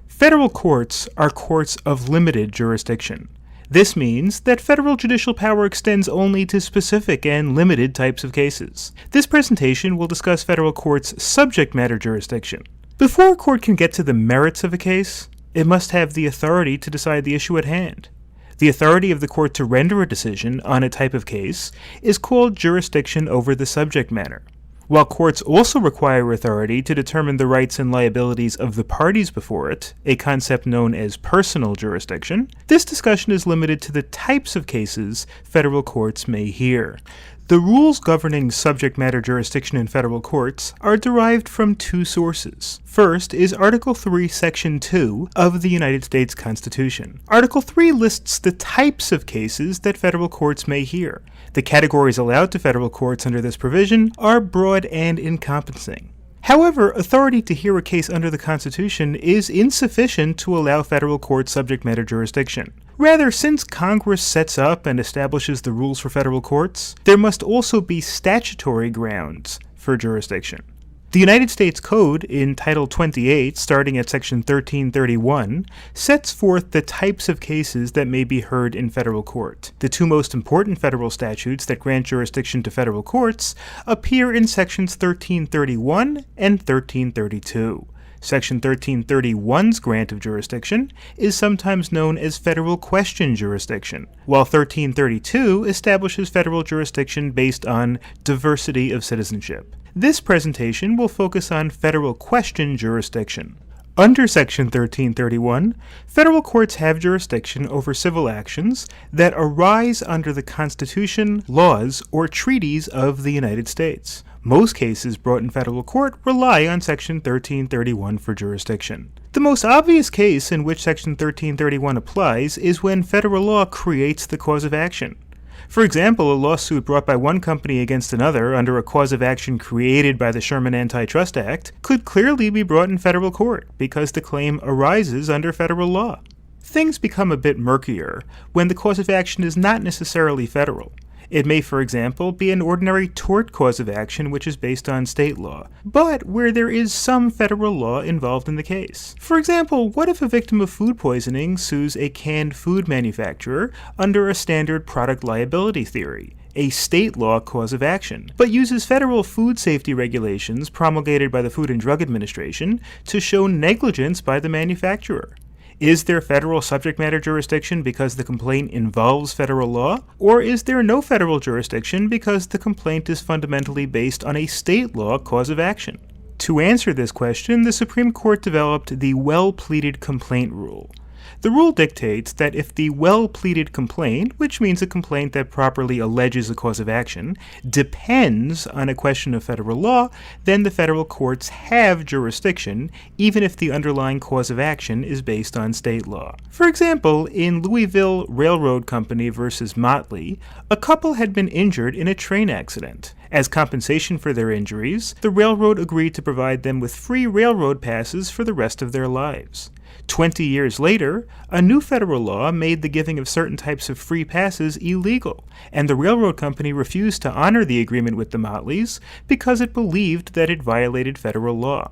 Federal courts are courts of limited jurisdiction. This means that federal judicial power extends only to specific and limited types of cases. This presentation will discuss federal courts' subject matter jurisdiction. Before a court can get to the merits of a case, it must have the authority to decide the issue at hand. The authority of the court to render a decision on a type of case is called jurisdiction over the subject matter. While courts also require authority to determine the rights and liabilities of the parties before it, a concept known as personal jurisdiction, this discussion is limited to the types of cases federal courts may hear. The rules governing subject matter jurisdiction in federal courts are derived from two sources. First is Article 3, Section 2 of the United States Constitution. Article 3 lists the types of cases that federal courts may hear. The categories allowed to federal courts under this provision are broad and encompassing. However, authority to hear a case under the Constitution is insufficient to allow federal court subject matter jurisdiction. Rather, since Congress sets up and establishes the rules for federal courts, there must also be statutory grounds for jurisdiction. The United States Code, in Title 28, starting at Section 1331, sets forth the types of cases that may be heard in federal court. The two most important federal statutes that grant jurisdiction to federal courts appear in Sections 1331 and 1332. Section 1331's grant of jurisdiction is sometimes known as federal question jurisdiction, while 1332 establishes federal jurisdiction based on diversity of citizenship. This presentation will focus on federal question jurisdiction. Under Section 1331, federal courts have jurisdiction over civil actions that arise under the Constitution, laws, or treaties of the United States. Most cases brought in federal court rely on Section 1331 for jurisdiction. The most obvious case in which Section 1331 applies is when federal law creates the cause of action. For example, a lawsuit brought by one company against another under a cause of action created by the Sherman Antitrust Act could clearly be brought in federal court because the claim arises under federal law. Things become a bit murkier when the cause of action is not necessarily federal. It may, for example, be an ordinary tort cause of action which is based on state law, but where there is some federal law involved in the case. For example, what if a victim of food poisoning sues a canned food manufacturer under a standard product liability theory, a state law cause of action, but uses federal food safety regulations promulgated by the Food and Drug Administration to show negligence by the manufacturer? Is there federal subject matter jurisdiction because the complaint involves federal law? Or is there no federal jurisdiction because the complaint is fundamentally based on a state law cause of action? To answer this question, the Supreme Court developed the Well-Pleaded complaint rule. The rule dictates that if the well-pleaded complaint, which means a complaint that properly alleges a cause of action, depends on a question of federal law, then the federal courts have jurisdiction, even if the underlying cause of action is based on state law. For example, in Louisville Railroad Company versus Motley, a couple had been injured in a train accident. As compensation for their injuries, the railroad agreed to provide them with free railroad passes for the rest of their lives. 20 years later, a new federal law made the giving of certain types of free passes illegal, and the railroad company refused to honor the agreement with the Motleys because it believed that it violated federal law.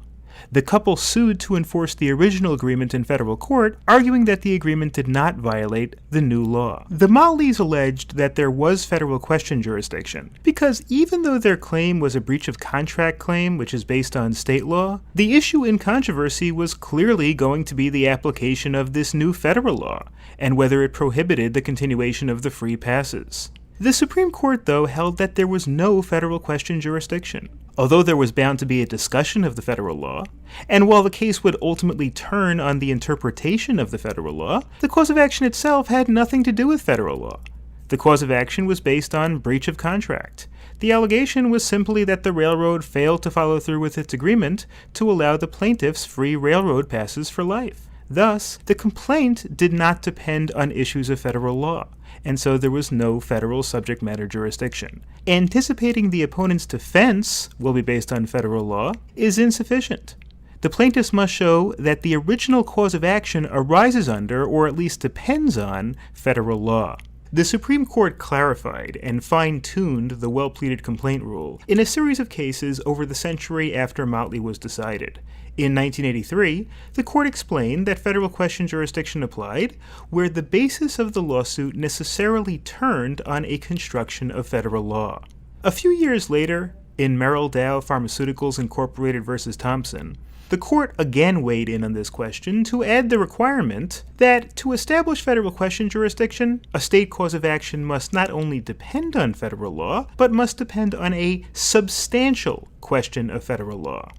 The couple sued to enforce the original agreement in federal court, arguing that the agreement did not violate the new law. The Motleys alleged that there was federal question jurisdiction, because even though their claim was a breach of contract claim, which is based on state law, the issue in controversy was clearly going to be the application of this new federal law, and whether it prohibited the continuation of the free passes. The Supreme Court, though, held that there was no federal question jurisdiction, although there was bound to be a discussion of the federal law, and while the case would ultimately turn on the interpretation of the federal law, the cause of action itself had nothing to do with federal law. The cause of action was based on breach of contract. The allegation was simply that the railroad failed to follow through with its agreement to allow the plaintiffs free railroad passes for life. Thus, the complaint did not depend on issues of federal law, and so there was no federal subject matter jurisdiction. Anticipating the opponent's defense will be based on federal law is insufficient. The plaintiffs must show that the original cause of action arises under, or at least depends on, federal law. The Supreme Court clarified and fine-tuned the well-pleaded complaint rule in a series of cases over the century after Motley was decided. In 1983, the court explained that federal question jurisdiction applied where the basis of the lawsuit necessarily turned on a construction of federal law. A few years later, in Merrell Dow Pharmaceuticals Incorporated v. Thompson, the court again weighed in on this question to add the requirement that to establish federal question jurisdiction, a state cause of action must not only depend on federal law, but must depend on a substantial question of federal law.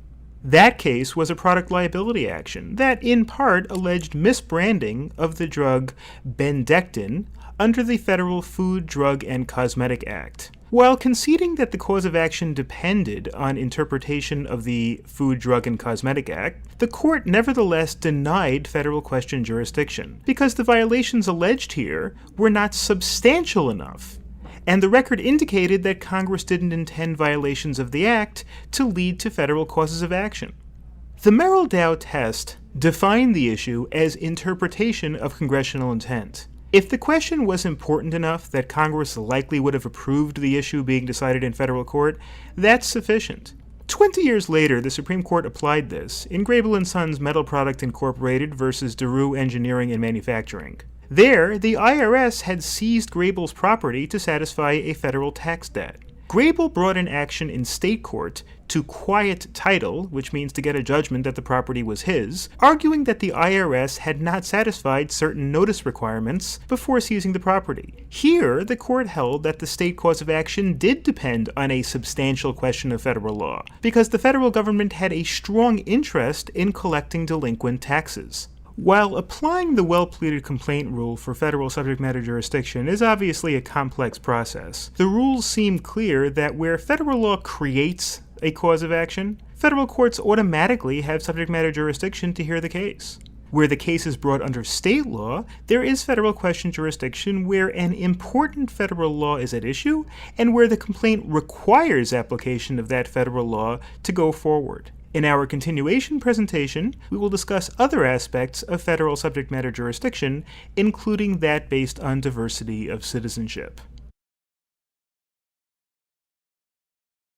That case was a product liability action that in part alleged misbranding of the drug Bendectin under the Federal Food, Drug, and Cosmetic Act. While conceding that the cause of action depended on interpretation of the Food, Drug, and Cosmetic Act, the court nevertheless denied federal question jurisdiction because the violations alleged here were not substantial enough, and the record indicated that Congress didn't intend violations of the Act to lead to federal causes of action. The Merrell Dow Test defined the issue as interpretation of congressional intent. If the question was important enough that Congress likely would have approved the issue being decided in federal court, that's sufficient. 20 years later, the Supreme Court applied this in Grable & Sons Metal Product Incorporated versus Daru Engineering and Manufacturing. There, the IRS had seized Grable's property to satisfy a federal tax debt. Grable brought an action in state court to quiet title, which means to get a judgment that the property was his, arguing that the IRS had not satisfied certain notice requirements before seizing the property. Here, the court held that the state cause of action did depend on a substantial question of federal law, because the federal government had a strong interest in collecting delinquent taxes. While applying the well-pleaded complaint rule for federal subject matter jurisdiction is obviously a complex process, the rules seem clear that where federal law creates a cause of action, federal courts automatically have subject matter jurisdiction to hear the case. Where the case is brought under state law, there is federal question jurisdiction where an important federal law is at issue and where the complaint requires application of that federal law to go forward. In our continuation presentation, we will discuss other aspects of federal subject matter jurisdiction, including that based on diversity of citizenship.